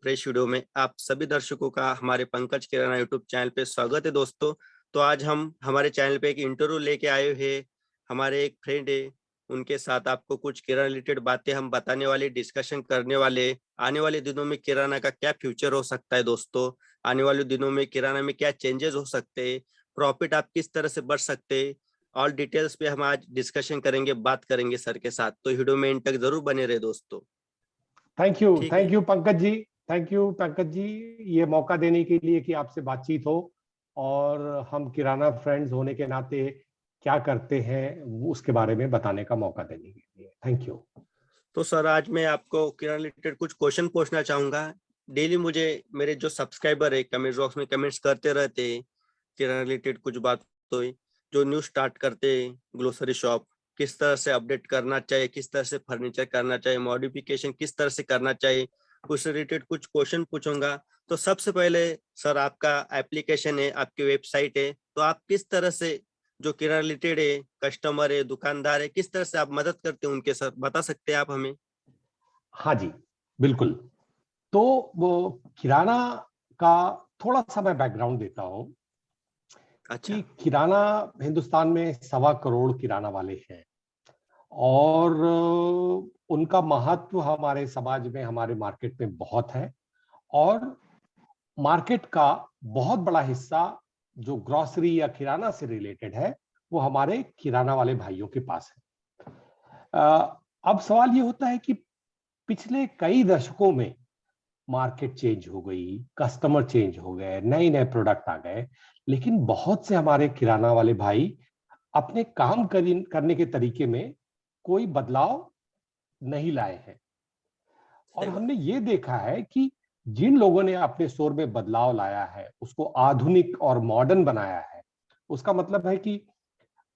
Fresh video में आप सभी दर्शकों का हमारे पंकज किराना यूट्यूब चैनल पे स्वागत है दोस्तों। तो आज हम हमारे चैनल पे एक इंटरव्यू लेके आए हैं। हमारे एक फ्रेंड है, उनके साथ आपको कुछ किराना रिलेटेड बातें हम बताने वाले, डिस्कशन करने वाले। आने वाले दिनों में किराना का क्या फ्यूचर हो सकता है दोस्तों, आने वाले दिनों में किराना में क्या चेंजेस हो सकते हैं, प्रॉफिट आप किस तरह से बढ़ सकते हैं, ऑल डिटेल्स पे हम आज डिस्कशन करेंगे, बात करेंगे सर के साथ। तो वीडियो में इन तक जरूर बने रहे दोस्तों। थैंक ठीक है। You Pankaj ji. Thank you Pankaj ji, ये मौका देने के लिए कि आपसे बातचीत हो और हम किराना फ्रेंड्स होने के नाते क्या करते हैं उसके बारे में बताने का मौका देने के लिए थैंक यू। तो सर आज मैं आपको किराना रिलेटेड कुछ क्वेश्चन पूछना चाहूंगा। डेली मुझे मेरे जो सब्सक्राइबर है कमेंट बॉक्स में कमेंट्स करते रहते हैं किराना रिलेटेड कुछ बात। तो जो न्यू स्टार्ट करते हैं ग्लोसरी शॉप, किस तरह से अपडेट करना चाहिए, किस तरह से फर्नीचर करना चाहिए, मॉडिफिकेशन किस तरह से करना चाहिए, उससे रिलेटेड कुछ क्वेश्चन पूछूंगा। तो सबसे पहले सर, आपका एप्लीकेशन है, आपकी वेबसाइट है, तो आप किस तरह से जो किराना रिलेटेड है, कस्टमर है, दुकानदार है, किस तरह से आप मदद करते हैं उनके, सर बता सकते हैं आप हमें? हाँ जी, बिल्कुल। तो वो किराना का थोड़ा सा मैं बैकग्राउंड देता हूँ अच्छा। कि किराना हिंदुस्तान में 1.25 करोड़ किराना वाले हैं और उनका महत्व हमारे समाज में, हमारे मार्केट में बहुत है। और मार्केट का बहुत बड़ा हिस्सा जो ग्रोसरी या किराना से रिलेटेड है वो हमारे किराना वाले भाइयों के पास है। अब सवाल ये होता है कि पिछले कई दशकों में मार्केट चेंज हो गई, कस्टमर चेंज हो गए, नए नए प्रोडक्ट आ गए, लेकिन बहुत से हमारे किराना वाले भाई अपने काम करने के तरीके में कोई बदलाव नहीं लाए हैं। और सही बात। हमने ये देखा है कि जिन लोगों ने अपने स्टोर में बदलाव लाया है, उसको आधुनिक और मॉडर्न बनाया है, उसका मतलब है कि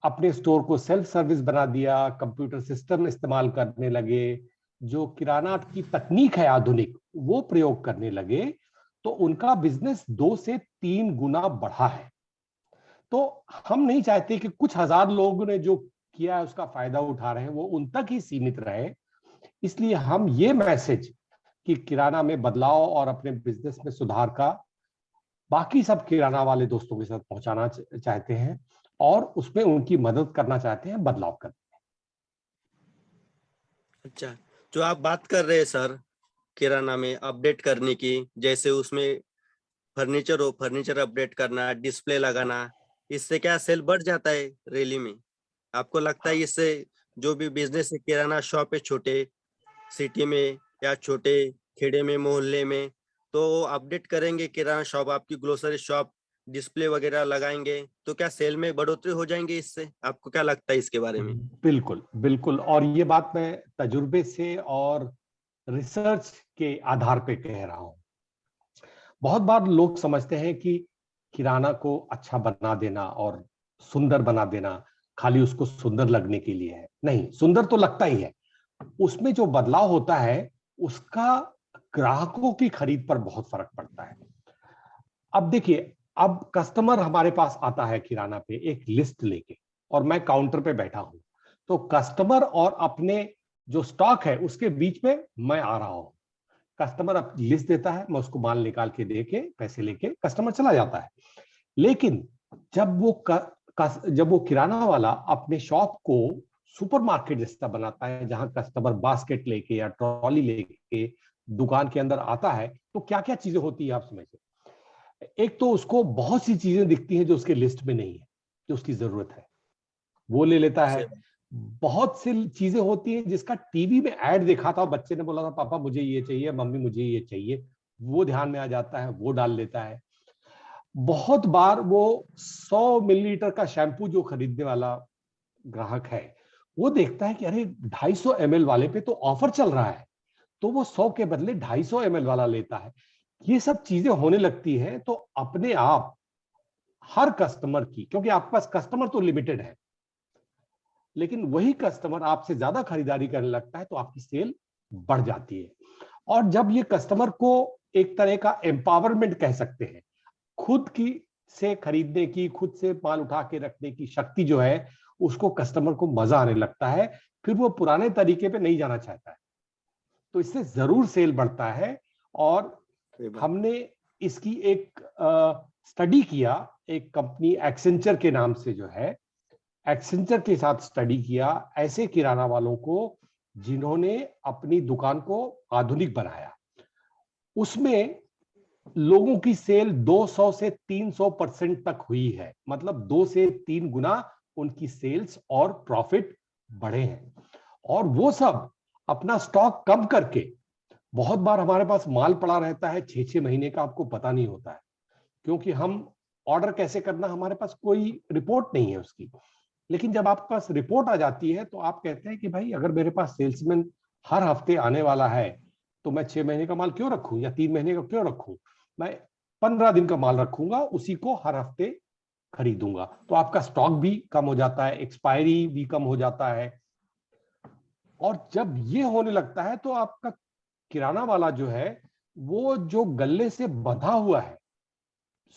अपने स्टोर को सेल्फ सर्विस बना दिया, कंप्यूटर सिस्टम इस्तेमाल करने लगे, जो किराना की तकनीक है आधुनिक वो प्रयोग करने लगे, तो उनका बिजनेस 2 से 3 गुना बढ़ा है। तो हम नहीं चाहते कि कुछ हजार लोगों ने जो किया है उसका फायदा उठा रहे हैं वो उन तक ही सीमित रहे। इसलिए हम ये मैसेज कि किराना में बदलाव और अपने बिजनेस में सुधार का बाकी सब किराना वाले दोस्तों के साथ पहुंचाना चाहते हैं और उसमें उनकी मदद करना चाहते हैं बदलाव करने। अच्छा, जो आप बात कर रहे हैं सर किराना में अपडेट करने की, जैसे उसमें फर्नीचर हो, फर्नीचर अपडेट करना, डिस्प्ले लगाना, इससे क्या सेल बढ़ जाता है रैली में? आपको लगता है इससे जो भी बिजनेस है, किराना शॉप है छोटे सिटी में या छोटे खेड़े में, मोहल्ले में, तो अपडेट करेंगे किराना शॉप, आपकी ग्रोसरी शॉप, डिस्प्ले वगैरह लगाएंगे, तो क्या सेल में बढ़ोतरी हो जाएंगे इससे? आपको क्या लगता है इसके बारे में? बिल्कुल बिल्कुल, और ये बात मैं तजुर्बे से और रिसर्च के आधार पे कह रहा हूं। बहुत बार लोग समझते हैं कि किराना को अच्छा बना देना और सुंदर बना देना खाली उसको सुंदर लगने के लिए है। नहीं, सुंदर तो लगता ही है, उसमें जो बदलाव होता है उसका ग्राहकों की खरीद पर बहुत फर्क पड़ता है। अब देखिए, अब कस्टमर हमारे पास आता है किराना पे एक लिस्ट लेके और मैं काउंटर पे बैठा हूं, तो कस्टमर और अपने जो स्टॉक है उसके बीच में मैं आ रहा हूं। कस्टमर अब लिस्ट देता है, मैं उसको माल निकाल के दे के पैसे लेके कस्टमर चला जाता है। लेकिन जब वो किराना वाला अपने शॉप को सुपरमार्केट जैसा बनाता है, जहां कस्टमर बास्केट लेके या ट्रॉली लेके दुकान के अंदर आता है, तो क्या क्या चीजें होती है आप समझिए। एक तो उसको बहुत सी चीजें दिखती हैं जो उसके लिस्ट में नहीं है, जो उसकी जरूरत है, वो ले लेता है। से बहुत सी चीजें होती हैं जिसका टीवी में ऐड देखा था, बच्चे ने बोला था पापा मुझे ये चाहिए, मम्मी मुझे ये चाहिए, वो ध्यान में आ जाता है, वो डाल लेता है। बहुत बार वो 100 मिलीलीटर का शैम्पू जो खरीदने वाला ग्राहक है, वो देखता है कि अरे 250 ml वाले पे तो ऑफर चल रहा है, तो वो 100 के बदले 250 ml वाला लेता है। ये सब चीजें होने लगती हैं तो अपने आप हर कस्टमर की, क्योंकि आपके पास कस्टमर तो लिमिटेड है, लेकिन वही कस्टमर आपसे ज्यादा खरीदारी करने लगता है तो आपकी सेल बढ़ जाती है। और जब ये कस्टमर को एक तरह का एम्पावरमेंट कह सकते हैं, खुद की से खरीदने की, खुद से माल उठा के रखने की शक्ति जो है, उसको कस्टमर को मजा आने लगता है, फिर वो पुराने तरीके पे नहीं जाना चाहता है। तो इससे जरूर सेल बढ़ता है। और अरे वाह। हमने इसकी एक स्टडी किया, एक कंपनी एक्सेंचर के नाम से जो है, एक्सेंचर के साथ स्टडी किया ऐसे किराना वालों को जिन्होंने अपनी दुकान को आधुनिक बनाया। उसमें लोगों की सेल 200 से 300% तक हुई है, मतलब 2 से 3 गुना उनकी सेल्स और प्रॉफिट बढ़े हैं। और वो सब अपना स्टॉक कम करके, बहुत बार हमारे पास माल पड़ा रहता है 6-6 महीने का, आपको पता नहीं होता है, क्योंकि हम ऑर्डर कैसे करना, हमारे पास कोई रिपोर्ट नहीं है उसकी। लेकिन जब आपके पास रिपोर्ट आ जाती है तो आप कहते हैं कि भाई अगर मेरे पास सेल्समैन हर हफ्ते आने वाला है तो मैं 6 महीने का माल क्यों रखूं या 3 महीने का क्यों रखूं, मैं 15 दिन का माल रखूंगा, उसी को हर हफ्ते खरीदूंगा। तो आपका स्टॉक भी कम हो जाता है, एक्सपायरी भी कम हो जाता है। और जब ये होने लगता है तो आपका किराना वाला जो है, वो जो गल्ले से बंधा हुआ है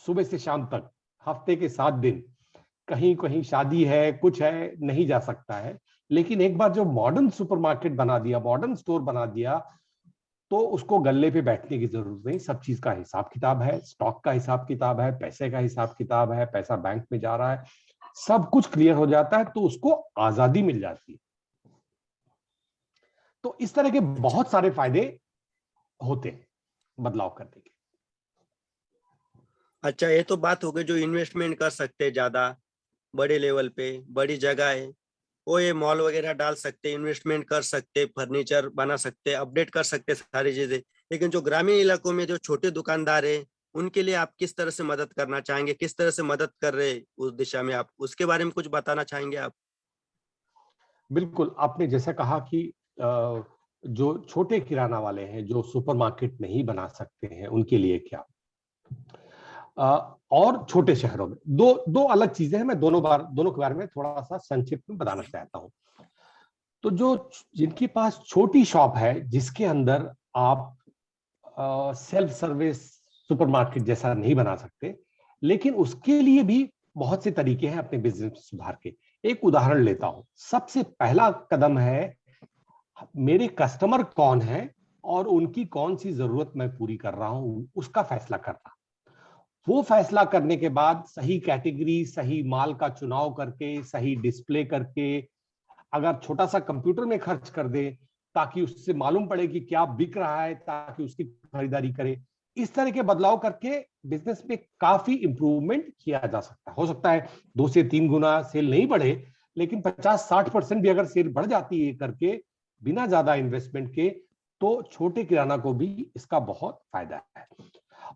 सुबह से शाम तक, हफ्ते के 7 दिन, कहीं कहीं शादी है, कुछ है, नहीं जा सकता है। लेकिन एक बार जो मॉडर्न सुपरमार्केट बना दिया, मॉडर्न स्टोर बना दिया, तो उसको गल्ले पे बैठने की जरूरत नहीं। सब चीज का हिसाब किताब है, स्टॉक का हिसाब किताब है, पैसे का हिसाब किताब है, पैसा बैंक में जा रहा है, सब कुछ क्लियर हो जाता है, तो उसको आजादी मिल जाती है। तो इस तरह के अच्छा बहुत सारे फायदे होते हैं बदलाव करने के। अच्छा, ये तो बात हो गई जो इन्वेस्टमेंट कर सकते हैं ज्यादा बड़े लेवल पे, बड़ी जगह है, वो ये मॉल वगैरह डाल सकते, इन्वेस्टमेंट कर सकते, फर्नीचर बना सकते, अपडेट कर सकते सारी चीजें। लेकिन जो ग्रामीण इलाकों में जो छोटे दुकानदार है, उनके लिए आप किस तरह से मदद करना चाहेंगे, किस तरह से मदद कर रहे उस दिशा में, आप उसके बारे में कुछ बताना चाहेंगे आप? बिल्कुल, आपने जैसा कहा कि जो छोटे किराना वाले हैं, जो सुपरमार्केट नहीं बना सकते हैं, उनके लिए क्या, और छोटे शहरों में दो दो अलग चीजें हैं। मैं दोनों के बारे में थोड़ा सा संक्षिप्त में बताना चाहता हूं। तो जो जिनके पास छोटी शॉप है, जिसके अंदर आप सेल्फ सर्विस सुपरमार्केट जैसा नहीं बना सकते, लेकिन उसके लिए भी बहुत से तरीके हैं अपने बिजनेस सुधार के। एक उदाहरण लेता हूं। सबसे पहला कदम है, मेरे कस्टमर कौन है और उनकी कौन सी जरूरत मैं पूरी कर रहा हूं, उसका फैसला करना। वो फैसला करने के बाद सही कैटेगरी, सही माल का चुनाव करके, सही डिस्प्ले करके, अगर छोटा सा कंप्यूटर में खर्च कर दे ताकि उससे मालूम पड़े कि क्या बिक रहा है, ताकि उसकी खरीदारी करे, इस तरह के बदलाव करके बिजनेस में काफी इंप्रूवमेंट किया जा सकता है। हो सकता है 2 से 3 गुना सेल नहीं बढ़े, लेकिन 50-60% भी अगर सेल बढ़ जाती है करके, बिना ज्यादा इन्वेस्टमेंट के, तो छोटे किराना को भी इसका बहुत फायदा है।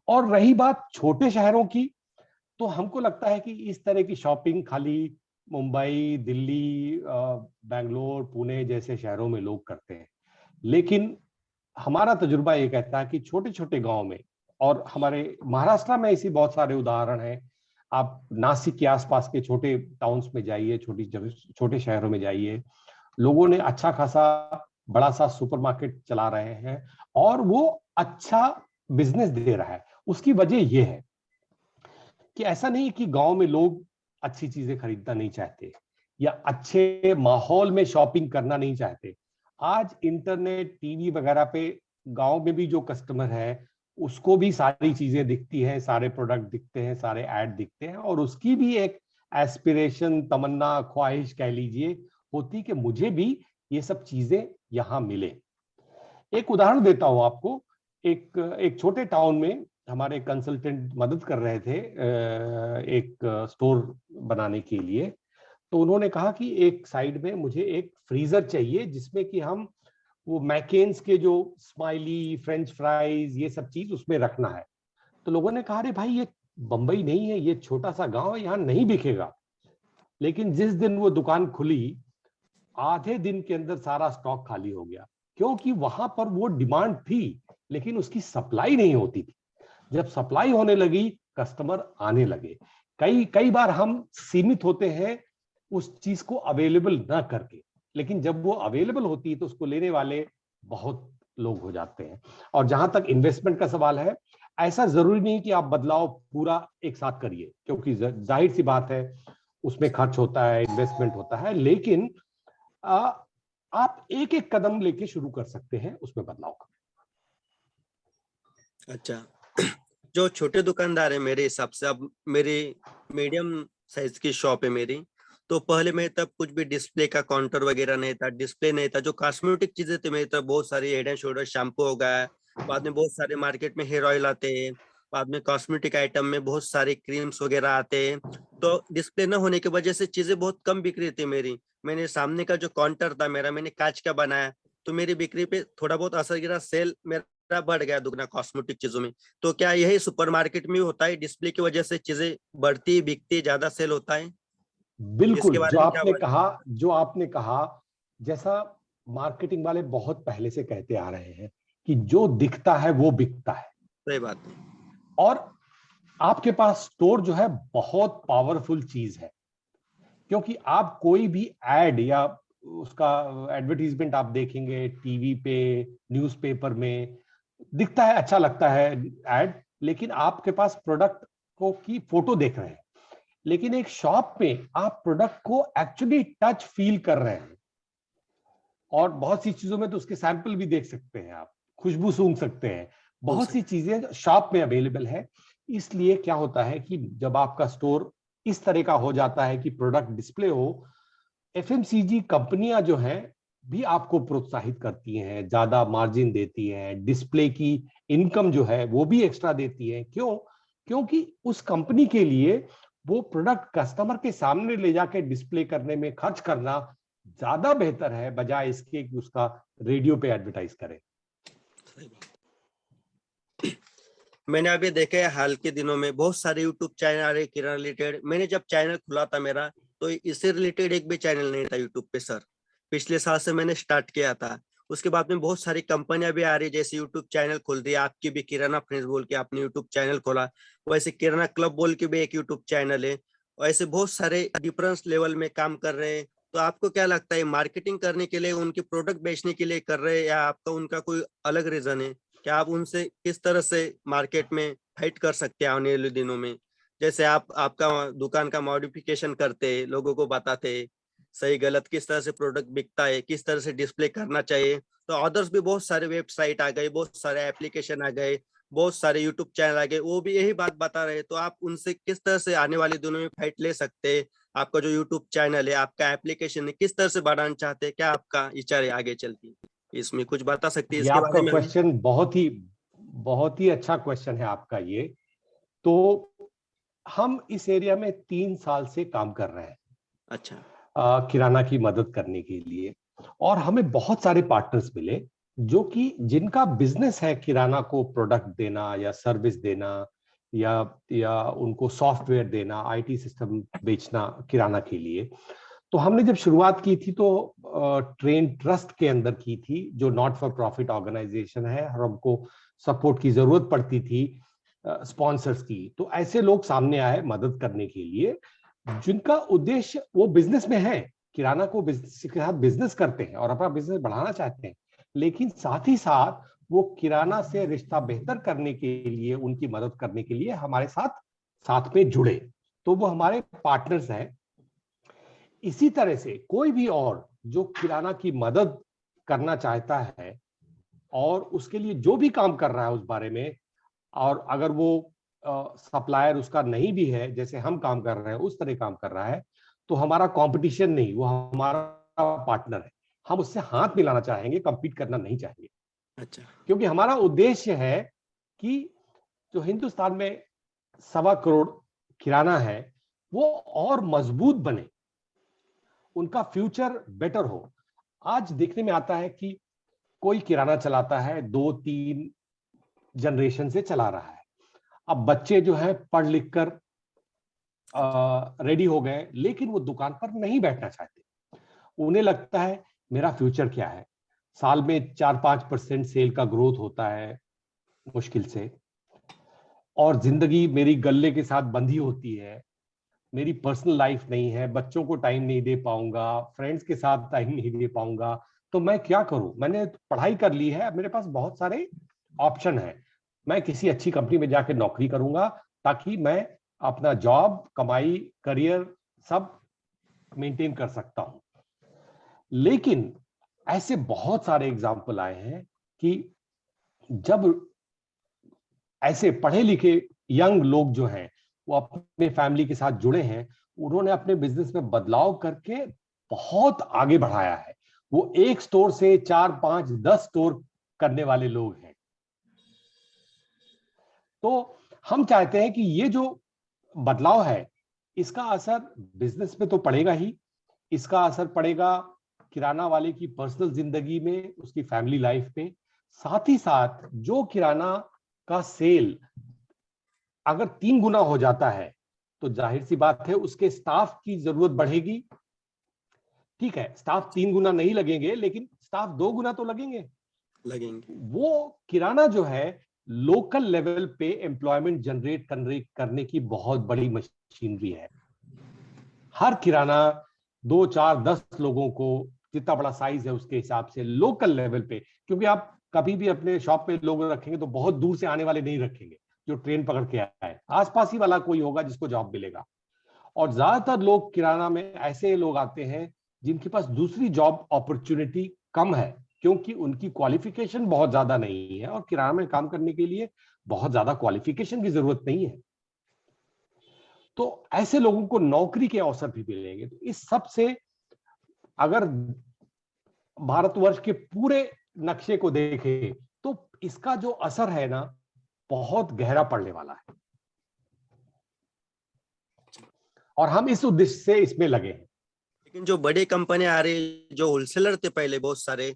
और रही बात छोटे शहरों की, तो हमको लगता है कि इस तरह की शॉपिंग खाली मुंबई, दिल्ली, बैंगलोर, पुणे जैसे शहरों में लोग करते हैं। लेकिन हमारा तजुर्बा ये कहता है कि छोटे छोटे गांव में, और हमारे महाराष्ट्र में ऐसी बहुत सारे उदाहरण हैं। आप नासिक के आसपास के छोटे टाउन्स में जाइए, छोटी जगह, छोटे शहरों में जाइए, लोगों ने अच्छा खासा बड़ा सा सुपरमार्केट चला रहे हैं और वो अच्छा बिजनेस दे रहा है। उसकी वजह यह है कि ऐसा नहीं कि गांव में लोग अच्छी चीजें खरीदना नहीं चाहते या अच्छे माहौल में शॉपिंग करना नहीं चाहते। आज इंटरनेट, टीवी वगैरह पे गांव में भी जो कस्टमर है, उसको भी सारी चीजें दिखती हैं, सारे प्रोडक्ट दिखते हैं, सारे ऐड दिखते हैं, और उसकी भी एक एस्पिरेशन, तमन्ना, ख्वाहिश कह लीजिए, होती कि मुझे भी ये सब चीजें यहां मिले। एक उदाहरण देता हूं आपको। एक एक छोटे टाउन में हमारे कंसल्टेंट मदद कर रहे थे एक स्टोर बनाने के लिए। तो उन्होंने कहा कि एक साइड में मुझे एक फ्रीजर चाहिए जिसमें कि हम वो मैकेन्स के जो स्माइली, फ्रेंच फ्राइज, ये सब चीज उसमें रखना है। तो लोगों ने कहा, अरे भाई ये बंबई नहीं है, ये छोटा सा गांव है, यहाँ नहीं बिकेगा। लेकिन जिस दिन वो दुकान खुली, आधे दिन के अंदर सारा स्टॉक खाली हो गया, क्योंकि वहां पर वो डिमांड थी लेकिन उसकी सप्लाई नहीं होती थी। जब सप्लाई होने लगी, कस्टमर आने लगे। कई कई बार हम सीमित होते हैं उस चीज को अवेलेबल ना करके, लेकिन जब वो अवेलेबल होती है तो उसको लेने वाले बहुत लोग हो जाते हैं। और जहां तक इन्वेस्टमेंट का सवाल है, ऐसा जरूरी नहीं कि आप बदलाव पूरा एक साथ करिए, क्योंकि जाहिर सी बात है उसमें खर्च होता है, इन्वेस्टमेंट होता है, लेकिन आप एक एक कदम लेके शुरू कर सकते हैं उसमें बदलाव का। अच्छा, जो छोटे दुकानदार है मेरे हिसाब से, अब मेरी मीडियम साइज की शॉप है मेरी, तो पहले मेरे तब कुछ भी डिस्प्ले का काउंटर वगैरह नहीं था, डिस्प्ले नहीं था, जो कॉस्मेटिक चीजें थी मेरी तरफ बहुत सारी, हेड एंड शोल्डर शैम्पू हो गया, बाद में बहुत सारे मार्केट में हेयर ऑयल आते हैं, बाद में कॉस्मेटिक आइटम में बहुत सारे क्रीम्स वगैरह आते हैं, तो डिस्प्ले न होने की वजह से चीजें बहुत कम बिक रही थी मेरी। मैंने सामने का जो काउंटर था मेरा, मैंने कांच का बनाया, तो मेरी बिक्री पे थोड़ा बहुत असर गिरा, सेल मेरा बढ़ गया दुगना कॉस्मेटिक चीजों में। तो क्या यही सुपरमार्केट में होता है, डिस्प्ले की वजह से चीजें बढ़ती बिकती ज्यादा सेल होता है? इसके बिल्कुल, बारे में क्या बात? जो आपने कहा, जैसा मार्केटिंग वाले बहुत पहले से कहते आ रहे हैं कि जो दिखता है वो बिकता है। सही बात है। और आपके पास स्टोर जो है बहुत पावरफुल चीज है, क्योंकि आप कोई भी एड या उसका एडवर्टीजमेंट आप देखेंगे टीवी पे, न्यूज़पेपर में, दिखता है, अच्छा लगता है एड, लेकिन आपके पास प्रोडक्ट को की फोटो देख रहे हैं। लेकिन एक शॉप में आप प्रोडक्ट को एक्चुअली टच फील कर रहे हैं, और बहुत सी चीजों में तो उसके सैंपल भी देख सकते हैं, आप खुशबू सूंघ सकते हैं, सुन बहुत सी सकते। चीजें शॉप में अवेलेबल है। इसलिए क्या होता है कि जब आपका स्टोर इस तरह का हो जाता है कि प्रोडक्ट डिस्प्ले हो, एफएमसीजी कंपनियां जो हैं भी आपको प्रोत्साहित करती हैं, ज्यादा मार्जिन देती हैं, डिस्प्ले की इनकम जो है वो भी एक्स्ट्रा देती है। क्यों? क्योंकि उस कंपनी के लिए वो प्रोडक्ट कस्टमर के सामने ले जाके डिस्प्ले करने में खर्च करना ज्यादा बेहतर है, बजाय इसके कि उसका रेडियो पे एडवर्टाइज करें। सही बात। मैंने अभी देखा है हाल के दिनों में बहुत सारे यूट्यूब चैनल आ रहे किराना रिलेटेड। मैंने जब चैनल खुला था मेरा, तो इससे रिलेटेड एक भी चैनल नहीं था यूट्यूब पे सर। पिछले साल से मैंने स्टार्ट किया था। उसके बाद में बहुत सारी कंपनियां भी आ रही, जैसे यूट्यूब चैनल खोल दिया, आपकी भी किराना फ्रेंड्स बोल के आपने यूट्यूब चैनल खोला, वैसे किराना क्लब बोल के भी एक यूट्यूब चैनल है। वैसे बहुत सारे डिफरेंस लेवल में काम कर रहे हैं। तो आपको क्या लगता है, मार्केटिंग करने के लिए, उनके प्रोडक्ट बेचने के लिए कर रहे हैं, या आपका उनका कोई अलग रीजन है? क्या आप उनसे किस तरह से मार्केट में फाइट कर सकते हैं आने वाले दिनों में? जैसे आप आपका दुकान का मॉडिफिकेशन करते, लोगों को बताते सही गलत किस तरह से प्रोडक्ट बिकता है, किस तरह से डिस्प्ले करना चाहिए। तो अदर्स भी बहुत सारे वेबसाइट आ गए, बहुत सारे एप्लीकेशन आ गए, बहुत सारे यूट्यूब चैनल आ गए, वो भी यही बात बता रहे हैं। तो आप उनसे किस तरह से आने वाले दिनों में फाइट ले सकते हैं? आपका जो यूट्यूब चैनल है, आपका एप्लीकेशन है, किस तरह से बढ़ाना चाहते हैं? क्या आपका विचार है आगे चल के? इसमें कुछ बता सकते हैं ये इसके आपका बारे में हमें? क्वेश्चन बहुत ही अच्छा क्वेश्चन है आपका ये। तो हम इस एरिया में 3 साल से काम कर रहे हैं, अच्छा। किराना की मदद करने के लिए। और हमें बहुत सारे पार्टनर्स मिले जो कि जिनका बिजनेस है किराना को प्रोडक्ट देना या सर्विस देना, या उनको सॉफ्टवेयर देना, आईटी सिस्टम बेचना किराना के लिए। तो हमने जब शुरुआत की थी तो ट्रेन ट्रस्ट के अंदर की थी, जो नॉट फॉर प्रॉफिट ऑर्गेनाइजेशन है, और हमको सपोर्ट की जरूरत पड़ती थी स्पॉन्सर्स की। तो ऐसे लोग सामने आए मदद करने के लिए, जिनका उद्देश्य, वो बिजनेस में है, किराना को बिजनेस के साथ बिजनेस करते हैं और अपना बिजनेस बढ़ाना चाहते हैं, लेकिन साथ ही साथ वो किराना से रिश्ता बेहतर करने के लिए, उनकी मदद करने के लिए हमारे साथ साथ में जुड़े। तो वो हमारे पार्टनर्स हैं। इसी तरह से कोई भी और जो किराना की मदद करना चाहता है और उसके लिए जो भी काम कर रहा है उस बारे में, और अगर वो सप्लायर उसका नहीं भी है, जैसे हम काम कर रहे हैं उस तरह काम कर रहा है, तो हमारा कंपटीशन नहीं, वो हमारा पार्टनर है। हम उससे हाथ मिलाना चाहेंगे, compete करना नहीं चाहेंगे, अच्छा। क्योंकि हमारा उद्देश्य है कि जो हिंदुस्तान में 1.25 करोड़ किराना है वो और मजबूत बने, उनका फ्यूचर बेटर हो। आज देखने में आता है कि कोई किराना चलाता है, 2-3 जनरेशन से चला रहा है। अब बच्चे जो है पढ़ लिख कर रेडी हो गए, लेकिन वो दुकान पर नहीं बैठना चाहते। उन्हें लगता है मेरा फ्यूचर क्या है, साल में 4-5% सेल का ग्रोथ होता है मुश्किल से, और जिंदगी मेरी गल्ले के साथ बंधी होती है, मेरी पर्सनल लाइफ नहीं है, बच्चों को टाइम नहीं दे पाऊंगा, फ्रेंड्स के साथ टाइम नहीं दे पाऊंगा, तो मैं क्या करूं? मैंने पढ़ाई कर ली है, मेरे पास बहुत सारे ऑप्शन है, मैं किसी अच्छी कंपनी में जाकर नौकरी करूंगा ताकि मैं अपना जॉब, कमाई, करियर सब मेंटेन कर सकता हूं। लेकिन ऐसे बहुत सारे एग्जाम्पल आए हैं कि जब ऐसे पढ़े लिखे यंग लोग जो हैं वो अपने फैमिली के साथ जुड़े हैं, उन्होंने अपने बिजनेस में बदलाव करके बहुत आगे बढ़ाया है। वो एक स्टोर से 4, 5, 10 स्टोर करने वाले लोग हैं। तो हम चाहते हैं कि ये जो बदलाव है इसका असर बिजनेस पे तो पड़ेगा ही, इसका असर पड़ेगा किराना वाले की पर्सनल जिंदगी में, उसकी फैमिली लाइफ में। साथ ही साथ जो किराना का सेल अगर 3 गुना हो जाता है तो जाहिर सी बात है उसके स्टाफ की जरूरत बढ़ेगी। ठीक है, स्टाफ 3 गुना नहीं लगेंगे लेकिन स्टाफ 2 गुना तो लगेंगे। वो किराना जो है लोकल लेवल पे एम्प्लॉयमेंट जनरेट करने की बहुत बड़ी मशीनरी है। हर किराना 2, 4, 10 लोगों को, जितना बड़ा साइज है उसके हिसाब से लोकल लेवल पे, क्योंकि आप कभी भी अपने शॉप पे लोग रखेंगे तो बहुत दूर से आने वाले नहीं रखेंगे जो ट्रेन पकड़ के आए, आसपास ही वाला कोई होगा जिसको जॉब मिलेगा। और ज्यादातर लोग किराना में ऐसे लोग आते हैं जिनके पास दूसरी जॉब अपॉर्चुनिटी कम है, क्योंकि उनकी क्वालिफिकेशन बहुत ज्यादा नहीं है और किराना में काम करने के लिए बहुत ज्यादा क्वालिफिकेशन की जरूरत नहीं है। तो ऐसे लोगों को नौकरी के अवसर भी मिलेंगे। तो इस सब से अगर भारतवर्ष के पूरे नक्शे को देखें तो इसका जो असर है ना बहुत गहरा पड़ने वाला है, और हम इस उद्देश्य से इसमें लगे हैं। लेकिन जो बड़ी कंपनी आ रही, जो होलसेलर थे पहले बहुत सारे,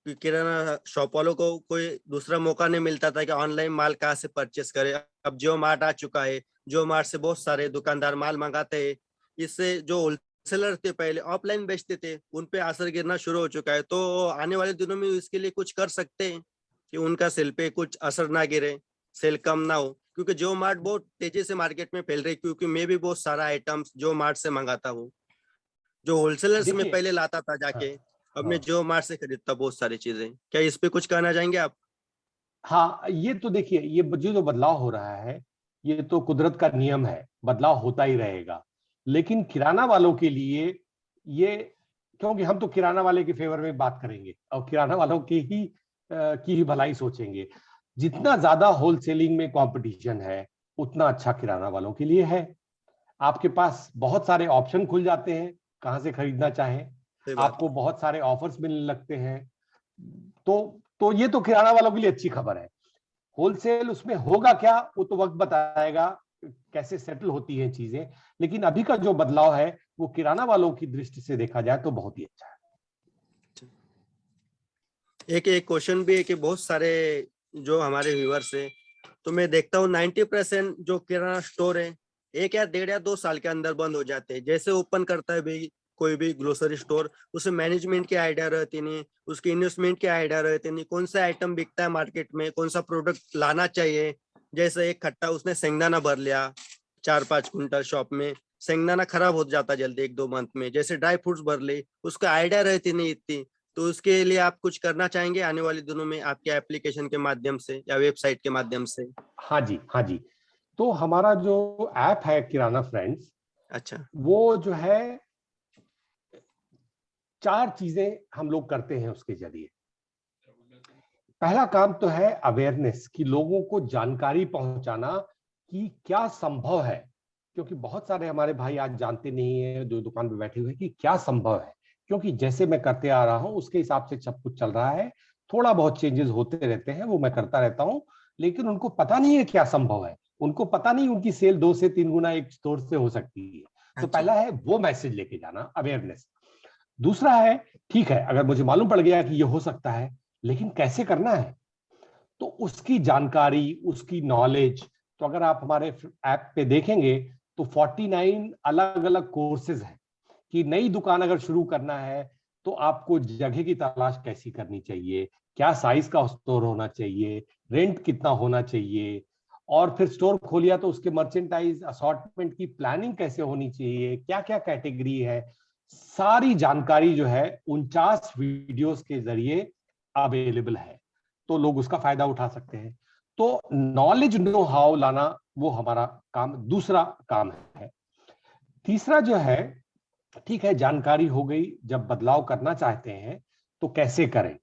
कि किराना शॉप वालों को कोई दूसरा मौका नहीं मिलता था कि ऑनलाइन माल कहाँ से परचेस करे। अब जियो मार्ट आ चुका है, जियो मार्ट से बहुत सारे दुकानदार माल मंगाते हैं। इससे जो होलसेलर थे पहले ऑफलाइन बेचते थे, उन पे असर गिरना शुरू हो चुका है। तो आने वाले दिनों में इसके लिए कुछ कर सकते हैं कि उनका सेल पे कुछ असर ना गिरे, सेल कम ना हो, क्योंकि जियो मार्ट बहुत तेजी से मार्केट में फैल रही है। क्योंकि मैं भी बहुत सारा आइटम्स जियो मार्ट से मंगाता हूँ, जो होलसेलर्स में देखिए, पहले लाता था हाँ, जाके, अब मैं हाँ, जियो मार्ट से खरीदता बहुत सारी चीजें। क्या इस पे कुछ कहना चाहेंगे आप? हाँ, ये तो देखिए, ये जो बदलाव हो रहा है ये तो कुदरत का नियम है, बदलाव होता ही रहेगा। लेकिन किराना वालों के लिए ये, क्योंकि हम तो किराना वाले के फेवर में बात करेंगे और किराना वालों की ही भलाई सोचेंगे। जितना ज्यादा होलसेलिंग में कंपटीशन है उतना अच्छा किराना वालों के लिए है। आपके पास बहुत सारे ऑप्शन खुल जाते हैं कहां से खरीदना चाहें, सही बात आपको है। बहुत सारे ऑफर्स मिलने लगते हैं। तो ये तो किराना वालों के लिए अच्छी खबर है। होलसेल उसमें होगा क्या वो तो वक्त बताएगा, कैसे सेटल होती है चीजें। लेकिन अभी का जो बदलाव है वो किराना वालों की दृष्टि से देखा जाए तो बहुत ही अच्छा है। एक एक क्वेश्चन भी है कि बहुत सारे जो हमारे व्यूअर्स है, तो मैं देखता हूँ 90% जो किराना स्टोर है 1 या 1.5 या 2 साल के अंदर बंद हो जाते हैं। जैसे ओपन करता है भाई कोई भी ग्रोसरी स्टोर, उसे मैनेजमेंट की आइडिया रहती नहीं, उसकी इन्वेस्टमेंट की आइडिया रहती नहीं, कौन सा आइटम बिकता है मार्केट में, कौन सा प्रोडक्ट लाना चाहिए। जैसे एक खट्टा उसने शेंगदाना भर लिया 4-5 कुंटल, शॉप में शेंगदाना खराब हो जाता जल्दी 1-2 मंथ में। जैसे ड्राई फ्रूट्स भर ले, उसका आइडिया रहती नहीं इतनी। तो उसके लिए आप कुछ करना चाहेंगे आने वाले दिनों में आपके एप्लीकेशन के माध्यम से या वेबसाइट के माध्यम से? हाँ जी, हाँ जी। तो हमारा जो ऐप है किराना फ्रेंड्स, अच्छा। वो जो है 4 चीजें हम लोग करते हैं उसके जरिए। पहला काम तो है अवेयरनेस, कि लोगों को जानकारी पहुंचाना कि क्या संभव है, क्योंकि बहुत सारे हमारे भाई आज जानते नहीं है जो दुकान पे बैठे हुए कि क्या संभव है। क्योंकि जैसे मैं करते आ रहा हूं उसके हिसाब से सब कुछ चल रहा है, थोड़ा बहुत चेंजेस होते रहते हैं वो मैं करता रहता हूं, लेकिन उनको पता नहीं है क्या संभव है। उनको पता नहीं उनकी सेल 2 से 3 गुना एक स्टोर से हो सकती है। तो अच्छा। पहला है वो मैसेज लेके जाना, अवेयरनेस। दूसरा है, ठीक है अगर मुझे मालूम पड़ गया कि ये हो सकता है, लेकिन कैसे करना है, तो उसकी जानकारी, उसकी नॉलेज। तो अगर आप हमारे ऐप पे देखेंगे तो 49 अलग अलग कोर्सेज हैं कि नई दुकान अगर शुरू करना है तो आपको जगह की तलाश कैसी करनी चाहिए, क्या साइज का स्टोर होना चाहिए, रेंट कितना होना चाहिए, और फिर स्टोर खोलिया तो उसके मर्चेंटाइज असॉर्टमेंट की प्लानिंग कैसे होनी चाहिए, क्या क्या कैटेगरी है। सारी जानकारी जो है 49 वीडियोस के जरिए अवेलेबल है, तो लोग उसका फायदा उठा सकते हैं। तो नॉलेज नो हाउ लाना वो हमारा काम, दूसरा काम है। तीसरा जो है, ठीक है जानकारी हो गई, जब बदलाव करना चाहते हैं तो कैसे करें।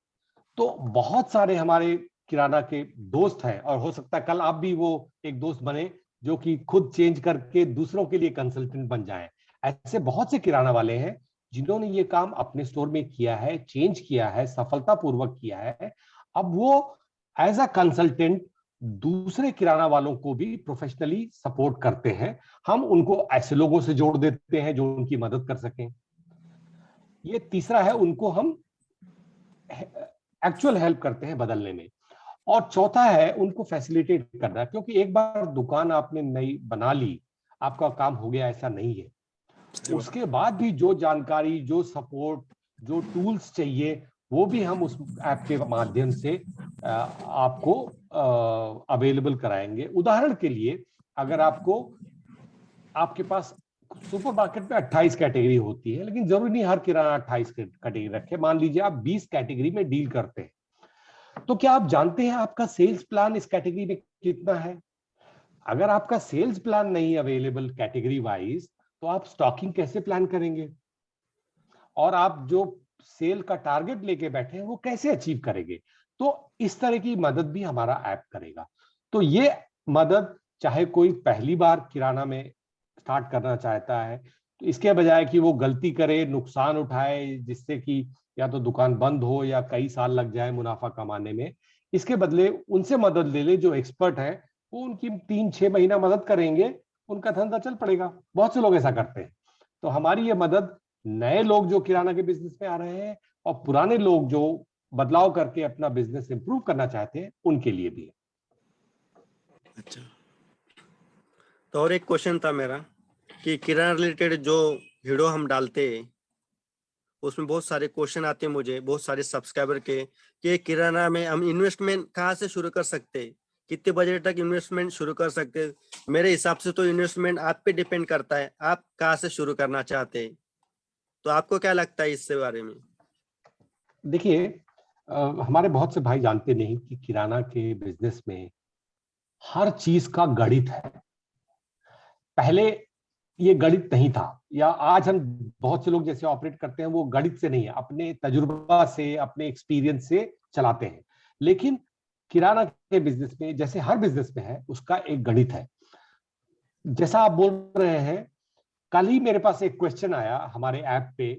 तो बहुत सारे हमारे किराना के दोस्त हैं, और हो सकता है कल आप भी वो एक दोस्त बने जो कि खुद चेंज करके दूसरों के लिए कंसल्टेंट बन जाएं। ऐसे बहुत से किराना वाले हैं जिन्होंने ये काम अपने स्टोर में किया है, चेंज किया है, सफलतापूर्वक किया है। अब वो एज अ कंसल्टेंट दूसरे किराना वालों को भी प्रोफेशनली सपोर्ट करते हैं। हम उनको ऐसे लोगों से जोड़ देते हैं जो उनकी मदद कर सकें। ये तीसरा है, उनको हम एक्चुअल हेल्प करते हैं बदलने में। और चौथा है, उनको फैसिलिटेट करना, क्योंकि एक बार दुकान आपने नई बना ली, आपका काम हो गया ऐसा नहीं है। उसके बाद भी जो जानकारी, जो सपोर्ट, जो टूल्स चाहिए, वो भी हम उस ऐप के माध्यम से आपको अवेलेबल कराएंगे। उदाहरण के लिए, अगर आपके पास सुपरमार्केट में 28 कैटेगरी होती है, लेकिन जरूरी नहीं हर किराना 28 कैटेगरी रखे। मान लीजिए आप 20 कैटेगरी में डील करते हैं, तो क्या आप जानते हैं आपका सेल्स प्लान इस कैटेगरी में कितना है? अगर आपका सेल्स प्लान नहीं अवेलेबल कैटेगरी वाइज, तो आप स्टॉकिंग कैसे प्लान करेंगे? और आप जो सेल का टारगेट लेके बैठे हैं वो कैसे अचीव करेंगे? तो इस तरह की मदद भी हमारा ऐप करेगा। तो ये मदद, चाहे कोई पहली बार किराना में स्टार्ट करना चाहता है, तो इसके बजाय कि वो गलती करे, नुकसान उठाए, जिससे कि या तो दुकान बंद हो या कई साल लग जाए मुनाफा कमाने में, इसके बदले उनसे मदद ले ले जो एक्सपर्ट है। वो उनकी 3-6 महीना मदद करेंगे, उनका धंधा चल पड़ेगा। बहुत से लोग ऐसा करते हैं। तो हमारी ये मदद नए लोग जो किराना के बिजनेस में आ रहे हैं, और पुराने लोग जो बदलाव करके अपना बिजनेस इंप्रूव करना चाहते हैं, उनके लिए भी है। अच्छा, तो और एक क्वेश्चन था मेरा कि किराना रिलेटेड जो वीडियो हम डालते हैं उसमें बहुत सारे क्वेश्चन आते हैं मुझे, बहुत सारे सब्सक्राइबर के, कि किराना में हम इन्वेस्टमेंट कहाँ से शुरू कर सकते हैं, कितने बजट तक इन्वेस्टमेंट शुरू कर सकते हैं। मेरे हिसाब से तो इन्वेस्टमेंट आप पे डिपेंड करता है, आप कहाँ से शुरू करना चाहते हैं। तो आपको क्या लगता है इससे बारे में? देखिए, हमारे बहुत से भाई जानते नहीं कि किराना के बिजनेस में हर चीज का गणित है। पहले ये गणित नहीं था, या आज हम बहुत से लोग जैसे ऑपरेट करते हैं वो गणित से नहीं है, अपने तजुर्बा से, अपने एक्सपीरियंस से चलाते हैं। लेकिन किराना के बिजनेस में, जैसे हर बिजनेस में है, उसका एक गणित है। जैसा आप बोल रहे हैं, कल ही मेरे पास एक क्वेश्चन आया हमारे ऐप पे।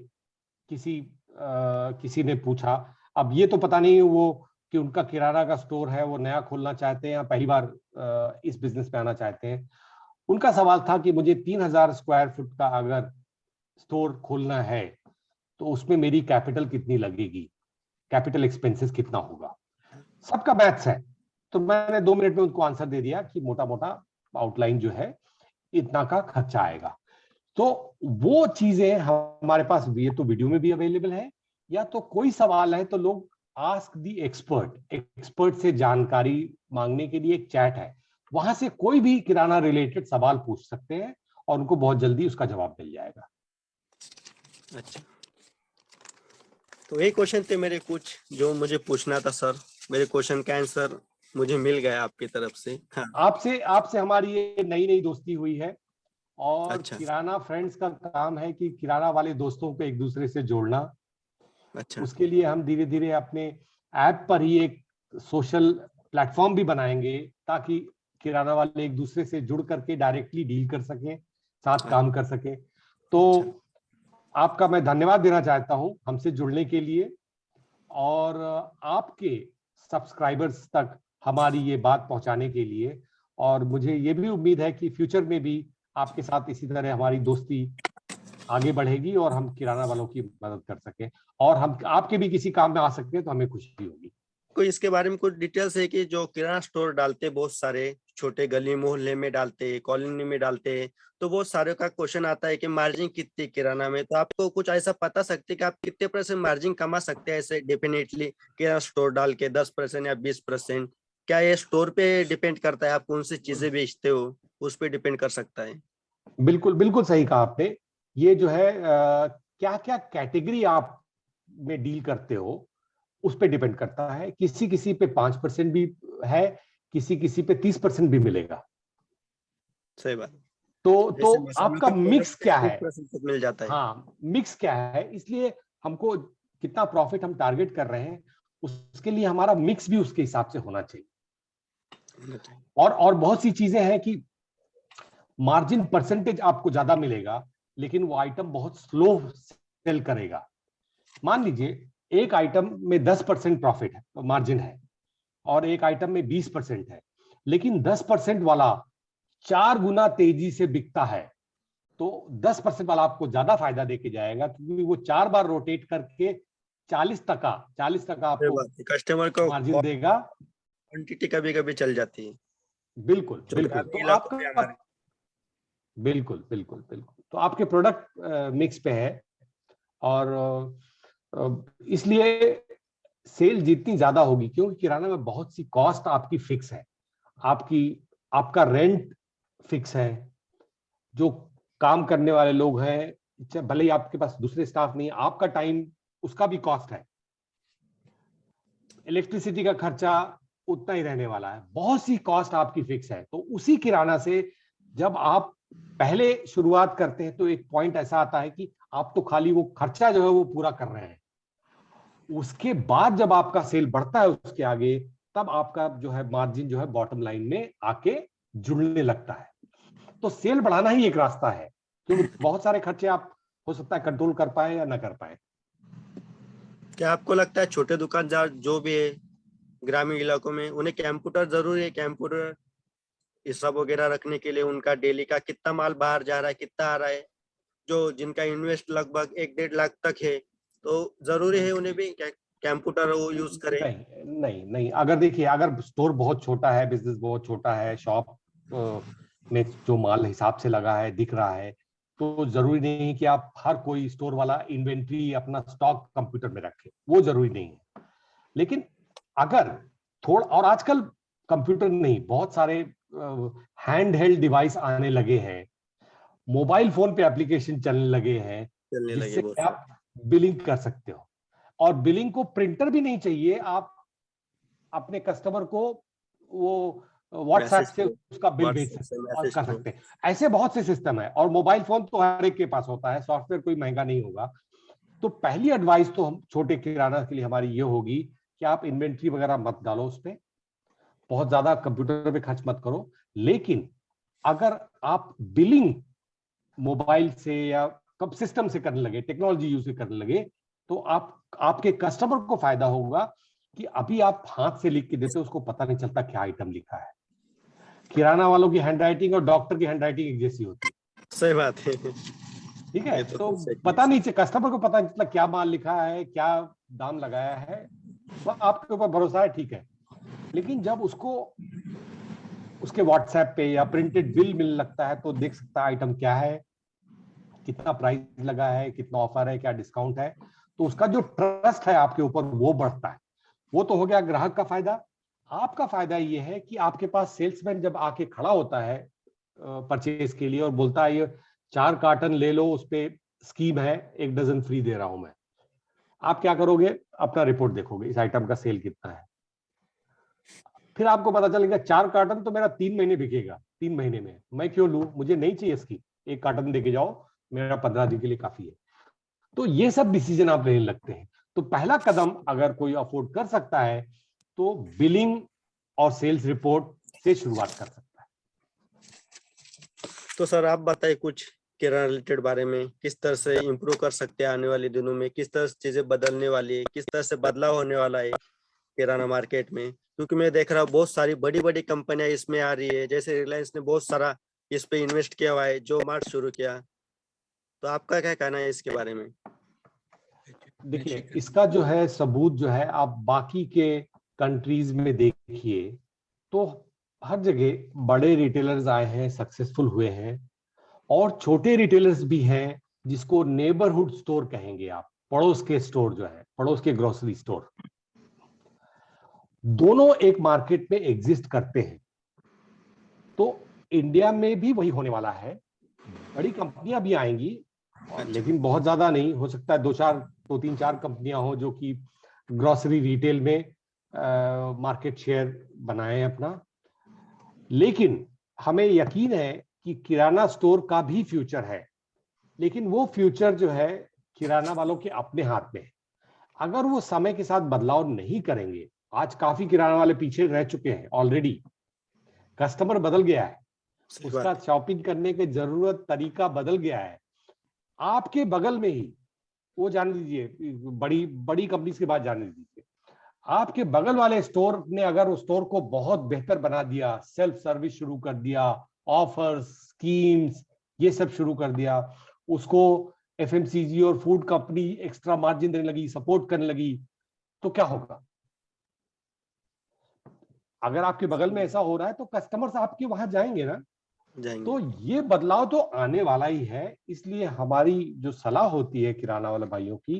किसी ने पूछा, अब ये तो पता नहीं वो कि उनका किराना का स्टोर है, वो नया खोलना चाहते हैं या पहली बार इस बिजनेस में आना चाहते हैं। उनका सवाल था कि मुझे 3000 स्क्वायर फुट का अगर स्टोर खोलना है तो उसमें मेरी कैपिटल कितनी लगेगी, कैपिटल एक्सपेंसेस कितना होगा। सबका मैथ्स है। तो मैंने 2 मिनट में उनको आंसर दे दिया कि मोटा मोटा आउटलाइन जो है, इतना का खर्चा आएगा। तो वो चीजें हमारे पास, ये तो वीडियो में भी अवेलेबल है, या तो कोई सवाल है तो लोग आस्क दी एक्सपर्ट, एक्सपर्ट से जानकारी मांगने के लिए एक चैट है, वहां से कोई भी किराना रिलेटेड सवाल पूछ सकते हैं और उनको बहुत जल्दी उसका जवाब मिल जाएगा। अच्छा, तो ये क्वेश्चन थे मेरे कुछ जो मुझे पूछना था सर। मेरे क्वेश्चन का आंसर मुझे मिल गया आपकी तरफ से। हाँ। आपसे आपसे हमारी ये नई नई दोस्ती हुई है, और अच्छा। किराना फ्रेंड्स का काम है कि किराना वाले दोस्तों को एक दूसरे से जोड़ना। अच्छा। उसके लिए हम धीरे धीरे अपने ऐप पर ही एक सोशल प्लेटफॉर्म भी बनाएंगे, ताकि किराना वाले एक दूसरे से जुड़ करके डायरेक्टली डील कर सकें, साथ काम कर सकें। तो अच्छा। आपका मैं धन्यवाद देना चाहता हूं हमसे जुड़ने के लिए, और आपके सब्सक्राइबर्स तक हमारी ये बात पहुंचाने के लिए। और मुझे ये भी उम्मीद है कि फ्यूचर में भी आपके साथ इसी तरह हमारी दोस्ती आगे बढ़ेगी और हम किराना वालों की मदद कर सकें, और हम आपके भी किसी काम में आ सकते हैं तो हमें खुशी होगी। कोई इसके बारे में कुछ डिटेल्स है कि जो किराना स्टोर डालते बहुत सारे, छोटे गली मोहल्ले में डालते, कॉलोनी में डालते, तो बहुत सारे का क्वेश्चन आता है कि मार्जिन कितनी किराना में, तो आपको कुछ ऐसा पता सकते कि आप कितने % मार्जिन कमा सकते हैं ऐसे डेफिनेटली किराना स्टोर डाल के, 10% या 20%? क्या ये स्टोर पे डिपेंड करता है, आप कौन सी चीजें बेचते हो उस पर डिपेंड कर सकता है? बिल्कुल बिल्कुल सही कहा आपने। ये जो है, क्या क्या कैटेगरी आप में डील करते हो उस पे डिपेंड करता है। किसी किसी पे 5% भी है, किसी किसी पे 30% भी मिलेगा। सही बात। तो जैसे मसालों आपका के मिक्स प्रोडक्ट पे क्या है? 30% तक मिल जाता है। हाँ, मिक्स क्या है, इसलिए हमको कितना प्रॉफिट हम टारगेट कर रहे हैं उसके लिए हमारा मिक्स भी उसके हिसाब से होना चाहिए। और बहुत सी चीजें हैं कि मार्जिन परसेंटेज आपको ज्यादा मिलेगा, लेकिन वो आइटम बहुत स्लो सेल करेगा। मान लीजिए एक आइटम में 10% प्रॉफिट है, मार्जिन है, और एक आइटम में 20% है, लेकिन 10% वाला 4 गुना तेजी से बिकता है, तो 10% वाला आपको ज्यादा फायदा देके जाएगा, क्योंकि वो 4 बार रोटेट करके 40% आपको कस्टमर को मार्जिन देगा। क्वांटिटी कभी कभी चल जाती है बिल्कुल जो बिल्कुल। तो ग्रामीण इलाकों में आपका हमारे। बिल्कुल बिल्कुल बिल्कुल, तो आपके प्रोडक्ट मिक्स पे है, और इसलिए सेल जितनी ज्यादा होगी, क्योंकि किराना में बहुत सी कॉस्ट आपकी फिक्स है, आपकी आपका रेंट फिक्स है, जो काम करने वाले लोग हैं, भले ही आपके पास दूसरे स्टाफ नहीं है, आपका टाइम उसका भी कॉस्ट है, इलेक्ट्रिसिटी का खर्चा उतना ही रहने वाला है, बहुत सी कॉस्ट आपकी फिक्स है। तो उसी किराना से जब आप पहले शुरुआत करते हैं, तो एक पॉइंट ऐसा आता है कि आप तो खाली वो खर्चा जो है वो पूरा कर रहे हैं, उसके बाद जब आपका सेल बढ़ता है उसके आगे, तब आपका जो है मार्जिन जो है बॉटम लाइन में आके जुड़ने लगता है। तो सेल बढ़ाना ही एक रास्ता है, क्योंकि बहुत सारे खर्चे आप हो सकता है कंट्रोल कर पाए या ना कर पाए। क्या आपको लगता है छोटे दुकानदार जो भी है ग्रामीण इलाकों में, उन्हें कंप्यूटर जरूरी है? कंप्यूटर हिसाब वगैरह रखने के लिए उनका डेली का कितना माल बाहर जा रहा है, कितना आ रहा है, जो जिनका इन्वेस्ट लगभग 1-1.5 लाख तक है, तो जरूरी है उन्हें भी कंप्यूटर वो यूज करें? नहीं नहीं नहीं, अगर देखिए, अगर स्टोर बहुत छोटा है, बिजनेस बहुत छोटा है, शॉप में जो माल हिसाब से लगा है दिख रहा है, तो जरूरी नहीं कि आप हर कोई स्टोर वाला इन्वेंट्री अपना स्टॉक कंप्यूटर में रखे, वो जरूरी नहीं है। लेकिन अगर थोड़ा, और आजकल कंप्यूटर नहीं, बहुत सारे हैंड हेल्ड डिवाइस आने लगे हैं, मोबाइल फोन पे एप्लीकेशन चलने लगे हैं, चलने लगे जिससे बहुत कि आप बिलिंग कर सकते हो। और बिलिंग को प्रिंटर भी नहीं चाहिए, आप अपने कस्टमर को वो व्हाट्सएप मैसेज से थ्रू, उसका बिल भेज व्हाट्सएप सकते से हैं और मैसेज कर थ्रू। सकते हैं। ऐसे बहुत से सिस्टम है, और मोबाइल फोन तो हर एक के पास होता है, सॉफ्टवेयर कोई महंगा नहीं होगा। तो पहली एडवाइस तो हम छोटे किराना के लिए हमारी ये होगी कि आप इन्वेंट्री वगैरह मत डालो उस पर, बहुत ज्यादा कंप्यूटर पे खर्च मत करो। लेकिन अगर आप बिलिंग मोबाइल से या कब सिस्टम से करने लगे, टेक्नोलॉजी यूज करने लगे, तो आप आपके कस्टमर को फायदा होगा कि अभी आप हाथ से लिख के देते हो, उसको पता नहीं चलता क्या आइटम लिखा है। किराना वालों की हैंडराइटिंग और डॉक्टर की हैंडराइटिंग एक जैसी होती है, सही बात है। ठीक है? ये तो तो सही पता है। नहीं, कस्टमर को पता नहीं चलता क्या माल लिखा है, क्या दाम लगाया है, वह आपके ऊपर भरोसा है, ठीक है। लेकिन जब उसको उसके व्हाट्सएप पे या प्रिंटेड बिल मिलने लगता है, तो देख सकता है आइटम क्या है, कितना प्राइस लगा है, कितना ऑफर है, क्या डिस्काउंट है, तो उसका जो ट्रस्ट है आपके ऊपर वो बढ़ता है। वो तो हो गया ग्राहक का फायदा। आपका फायदा ये है कि आपके पास सेल्समैन जब आके खड़ा होता है परचेज के लिए और बोलता है ये 4 कार्टन ले लो, उस पे स्कीम है, 1 डजन फ्री दे रहा हूं मैं, आप क्या करोगे? अपना रिपोर्ट देखोगे, इस आइटम का सेल कितना है। फिर आपको पता चलेगा 4 कार्टन तो मेरा 3 महीने बिकेगा, 3 महीने में मैं क्यों लूं, मुझे नहीं चाहिए इसकी, 1 कार्टन देके जाओ, मेरा 15 दिन के लिए काफी है। तो ये सब डिसीजन आप लेने लगते हैं। तो पहला कदम अगर कोई अफोर्ड कर सकता है, तो बिलिंग और सेल्स रिपोर्ट से शुरुआत कर सकता है। तो सर आप बताइए कुछ किराना रिलेटेड बारे में, किस तरह से इम्प्रूव कर सकते हैं आने वाले दिनों में, किस तरह से चीजें बदलने वाली है, किस तरह से बदलाव होने वाला है किराना मार्केट में? क्योंकि मैं देख रहा हूँ बहुत सारी बड़ी बड़ी कंपनियां इसमें आ रही है, जैसे रिलायंस ने बहुत सारा इस पे इन्वेस्ट किया हुआ है, जो मार्ट शुरू किया। तो आपका क्या कहना है इसके बारे में? देखिए, इसका जो है सबूत जो है, आप बाकी के कंट्रीज में देखिए, तो हर जगह बड़े रिटेलर्स आए हैं, सक्सेसफुल हुए हैं, और छोटे रिटेलर्स भी हैं, जिसको नेबरहुड स्टोर कहेंगे आप, पड़ोस के स्टोर जो है, पड़ोस के ग्रोसरी स्टोर, दोनों एक मार्केट में एग्जिस्ट करते हैं। तो इंडिया में भी वही होने वाला है, बड़ी कंपनियां भी आएंगी, और अच्छा। लेकिन बहुत ज्यादा नहीं हो सकता है, 2-3-4 कंपनियां हो जो कि ग्रोसरी रिटेल में मार्केट शेयर बनाए अपना। लेकिन हमें यकीन है कि किराना स्टोर का भी फ्यूचर है, लेकिन वो फ्यूचर जो है किराना वालों के अपने हाथ में है। अगर वो समय के साथ बदलाव नहीं करेंगे, आज काफी किराना वाले पीछे रह चुके हैं ऑलरेडी, कस्टमर बदल गया है, सही उसका बात है। शॉपिंग करने की जरूरत तरीका बदल गया है। आपके बगल में ही, वो जान लीजिए, बड़ी बड़ी कंपनीज की बात जाने दीजिए, आपके बगल वाले स्टोर ने अगर उस स्टोर को बहुत बेहतर बना दिया, सेल्फ सर्विस शुरू कर दिया, ऑफर्स, स्कीम्स, ये सब शुरू कर दिया, उसको एफएमसीजी और फूड कंपनी एक्स्ट्रा मार्जिन देने लगी, सपोर्ट करने लगी, तो क्या होगा? अगर आपके बगल में ऐसा हो रहा है तो कस्टमर्स आपके वहां जाएंगे ना। जाएंगे। तो ये बदलाव तो आने वाला ही है। इसलिए हमारी जो सलाह होती है किराना वाले भाइयों की,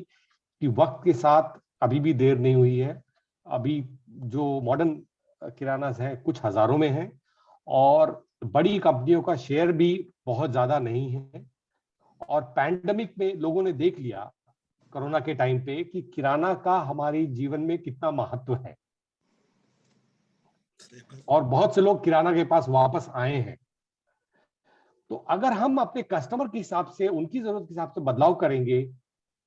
कि वक्त के साथ अभी भी देर नहीं हुई है। अभी जो मॉडर्न किराना है कुछ हजारों में है, और बड़ी कंपनियों का शेयर भी बहुत ज्यादा नहीं है। और पैंडेमिक में लोगों ने देख लिया, कोरोना के टाइम पे, कि किराना का हमारे जीवन में कितना महत्व है, सही बात। और बहुत से लोग किराना के पास वापस आए हैं। तो अगर हम अपने कस्टमर के हिसाब से, उनकी जरूरत के हिसाब से बदलाव करेंगे,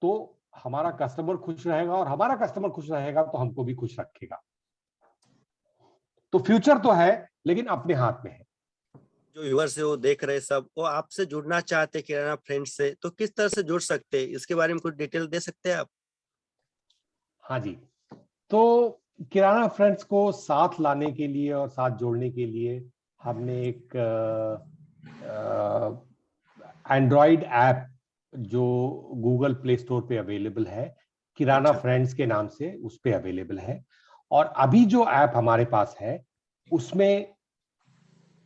तो हमारा कस्टमर खुश रहेगा, और हमारा कस्टमर खुश रहेगा तो हमको भी खुश रखेगा। तो फ्यूचर तो है, लेकिन अपने हाथ में है। जो व्यूअर्स है वो देख रहे हैं सब, वो आपसे जुड़ना चाहते हैं किराना फ्रेंड्स से, तो किस तरह से जुड़ सकते हैं, इसके बारे में कुछ डिटेल दे सकते हैं आप? हाँ जी। तो किराना फ्रेंड्स को साथ लाने के लिए और साथ जोड़ने के लिए हमने एक एंड्रॉइड ऐप, जो गूगल प्ले स्टोर पे अवेलेबल है, किराना अच्छा। फ्रेंड्स के नाम से उस पे अवेलेबल है। और अभी जो ऐप हमारे पास है, उसमें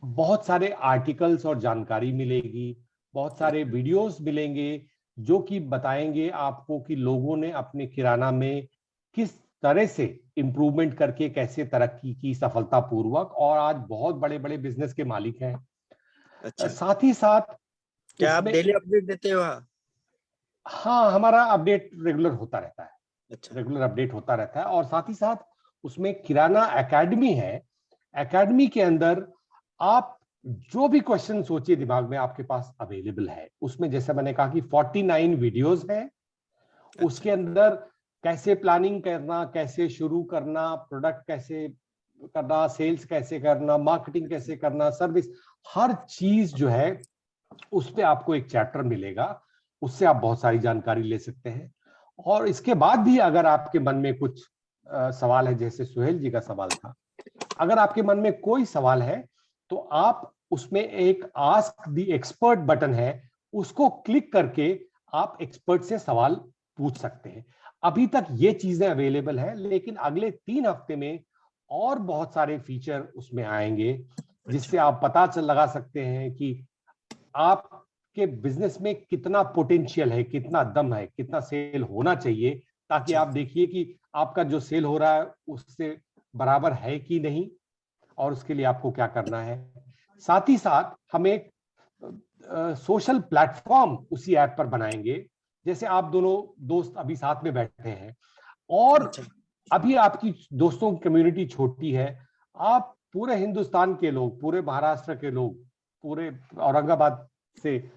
बहुत सारे आर्टिकल्स और जानकारी मिलेगी, बहुत सारे वीडियोस मिलेंगे, जो कि बताएंगे आपको कि लोगों ने अपने किराना में किस तरह से इंप्रूवमेंट करके कैसे तरक्की की सफलतापूर्वक, और आज बहुत बड़े बड़े बिजनेस के मालिक हैं। अच्छा। साथ ही साथ क्या आप उसमें डेली अपडेट देते हो वहाँ? हाँ, हमारा अपडेट रेगुलर होता रहता है, अच्छा। रेगुलर अपडेट होता रहता है। और साथ ही साथ उसमें किराना एकेडमी है। एकेडमी के अंदर आप जो भी क्वेश्चन सोचिए दिमाग में, आपके पास अवेलेबल है। उसमें जैसे मैंने कहा कि 49 वीडियोस हैं। अच्छा। उसके अंदर कैसे प्लानिंग करना, कैसे शुरू करना, प्रोडक्ट कैसे करना, सेल्स कैसे करना, मार्केटिंग कैसे करना, सर्विस, हर चीज जो है उस पे आपको एक चैप्टर मिलेगा। उससे आप बहुत सारी जानकारी ले सकते हैं। और इसके बाद भी अगर आपके मन में कुछ सवाल है, जैसे सुहेल जी का सवाल था, अगर आपके मन में कोई सवाल है, तो आप उसमें एक आस्क द एक्सपर्ट बटन है, उसको क्लिक करके आप एक्सपर्ट से सवाल पूछ सकते हैं। अभी तक ये चीजें अवेलेबल है, लेकिन अगले 3 हफ्ते में और बहुत सारे फीचर उसमें आएंगे, अच्छा। जिससे आप पता चल लगा सकते हैं कि आपके बिजनेस में कितना पोटेंशियल है, कितना दम है, कितना सेल होना चाहिए, ताकि अच्छा। आप देखिए कि आपका जो सेल हो रहा है उससे बराबर है कि नहीं, और उसके लिए आपको क्या करना है। साथ ही साथ हम एक सोशल प्लेटफॉर्म उसी ऐप पर बनाएंगे। जैसे आप दोनों दोस्त अभी साथ में बैठे हैं, और अच्छा। अभी आपकी दोस्तों की कम्युनिटी छोटी है, आप पूरे हिंदुस्तान के लोग, पूरे महाराष्ट्र के लोग, पूरे औरंगाबाद से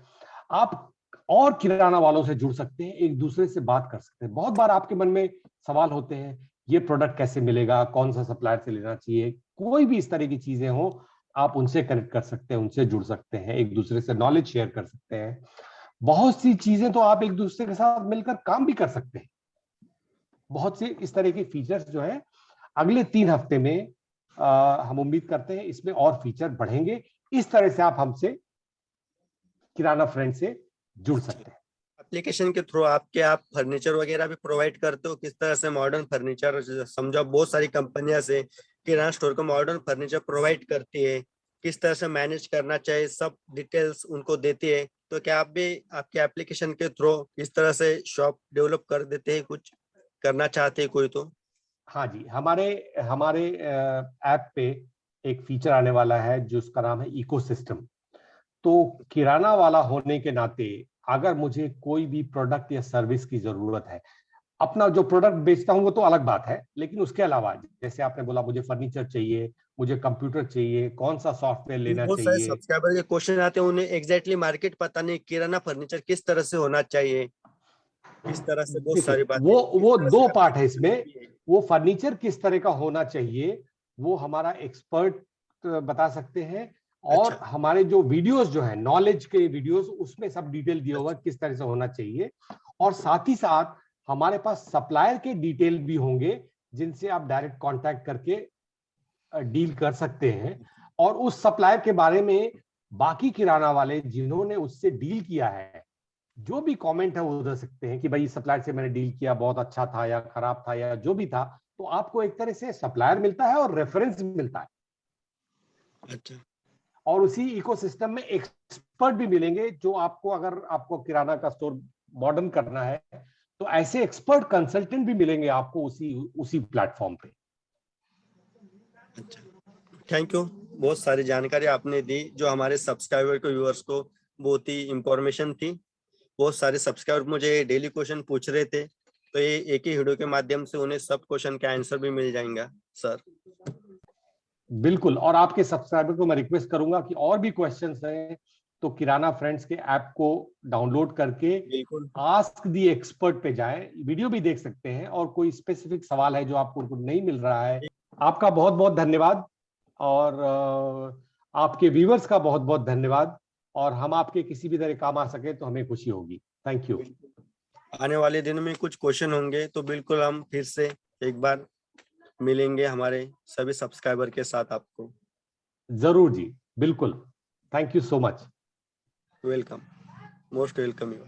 आप और किराना वालों से जुड़ सकते हैं, एक दूसरे से बात कर सकते हैं। बहुत बार आपके मन में सवाल होते हैं, ये प्रोडक्ट कैसे मिलेगा, कौन सा सप्लायर से लेना चाहिए, कोई भी इस तरह की चीजें हो, आप उनसे कनेक्ट कर सकते हैं, उनसे जुड़ सकते हैं, एक दूसरे से नॉलेज शेयर कर सकते हैं। बहुत सी चीजें तो आप एक दूसरे के साथ मिलकर काम भी कर सकते हैं। बहुत से इस तरह के फीचर्स जो है अगले 3 हफ्ते में हम उम्मीद करते हैं इसमें और फीचर बढ़ेंगे। इस तरह से आप हमसे, किराना फ्रेंड से, जुड़ अच्छा। सकते हैं। एप्लीकेशन के थ्रू आपके आप फर्नीचर वगैरह भी प्रोवाइड करते हो? किस तरह से मॉडर्न फर्नीचर, समझो आप बहुत सारी कंपनियां से किराना स्टोर को मॉडर्न फर्नीचर प्रोवाइड करती है, किस तरह से मैनेज करना चाहिए सब डिटेल्स उनको देती है, तो क्या आप भी आपके एप्लीकेशन के थ्रू इस तरह से शॉप डेवलप कर देते हैं, कुछ करना चाहते हैं कोई तो? हाँ जी, हमारे हमारे ऐप पे एक फीचर आने वाला है जिसका नाम है इकोसिस्टम। तो किराना वाला होने के नाते, अगर मुझे कोई भी प्रोडक्ट या सर्विस की जरूरत है, अपना जो प्रोडक्ट बेचता हूं वो तो अलग बात है, लेकिन उसके अलावा जैसे आपने बोला मुझे फर्नीचर चाहिए, मुझे कंप्यूटर चाहिए, कौन सा सॉफ्टवेयर लेना बहुत सारे चाहिए। सब्सक्राइबर के क्वेश्चन आते हैं, उन्हें एग्जैक्टली मार्केट पता नहीं किराना फर्नीचर किस तरह से होना चाहिए। इस तरह से बहुत देखिए, सारी बातें वो दो पार्ट है इसमें। वो फर्नीचर किस तरह का होना चाहिए वो हमारा एक्सपर्ट बता सकते हैं, और अच्छा हमारे जो वीडियोस जो है नॉलेज के वीडियोस उसमें सब डिटेल दिया हुआ है किस तरह से होना चाहिए। और साथ ही साथ हमारे पास सप्लायर के डिटेल भी होंगे जिनसे आप डायरेक्ट कांटेक्ट करके डील कर सकते हैं। और उस सप्लायर के बारे में बाकी किराना वाले जिन्होंने उससे डील किया है जो भी कमेंट है वो दे सकते हैं कि भाई सप्लायर से मैंने डील किया, बहुत अच्छा था या खराब था या जो भी था। तो आपको एक तरह से सप्लायर मिलता है और रेफरेंस मिलता है, अच्छा और उसी इकोसिस्टम में एक्सपर्ट भी मिलेंगे जो आपको, अगर आपको किराना का स्टोर मॉडर्न करना है तो ऐसे एक्सपर्ट कंसल्टेंट भी मिलेंगे आपको उसी उसी प्लेटफॉर्म पे। अच्छा, थैंक यू। बहुत सारी जानकारी आपने दी जो हमारे सब्सक्राइबर को, व्यूअर्स को बहुत ही इंफॉर्मेशन थी। बहुत सारे सब्सक्राइबर मुझे डेली क्वेश्चन पूछ रहे थे, तो ये एक ही वीडियो के माध्यम से उन्हें सब क्वेश्चन का आंसर भी मिल जाएगा सर। बिल्कुल, और आपके सब्सक्राइबर को मैं रिक्वेस्ट करूंगा कि और भी क्वेश्चंस हैं तो किराना फ्रेंड्स के ऐप को डाउनलोड करके बिल्कुल आस्क दी एक्सपर्ट पे जाएं, वीडियो भी देख सकते हैं, और कोई स्पेसिफिक सवाल है जो आपको नहीं मिल रहा है। आपका बहुत बहुत धन्यवाद, और आपके व्यूवर्स का बहुत बहुत धन्यवाद, और हम आपके किसी भी तरह काम आ सके तो हमें खुशी होगी। Thank you. आने वाले दिन में कुछ क्वेश्चन होंगे तो बिल्कुल हम फिर से एक बार मिलेंगे हमारे सभी सब्सक्राइबर के साथ। आपको जरूर जी, बिल्कुल। Thank you so much. Welcome, most welcome you.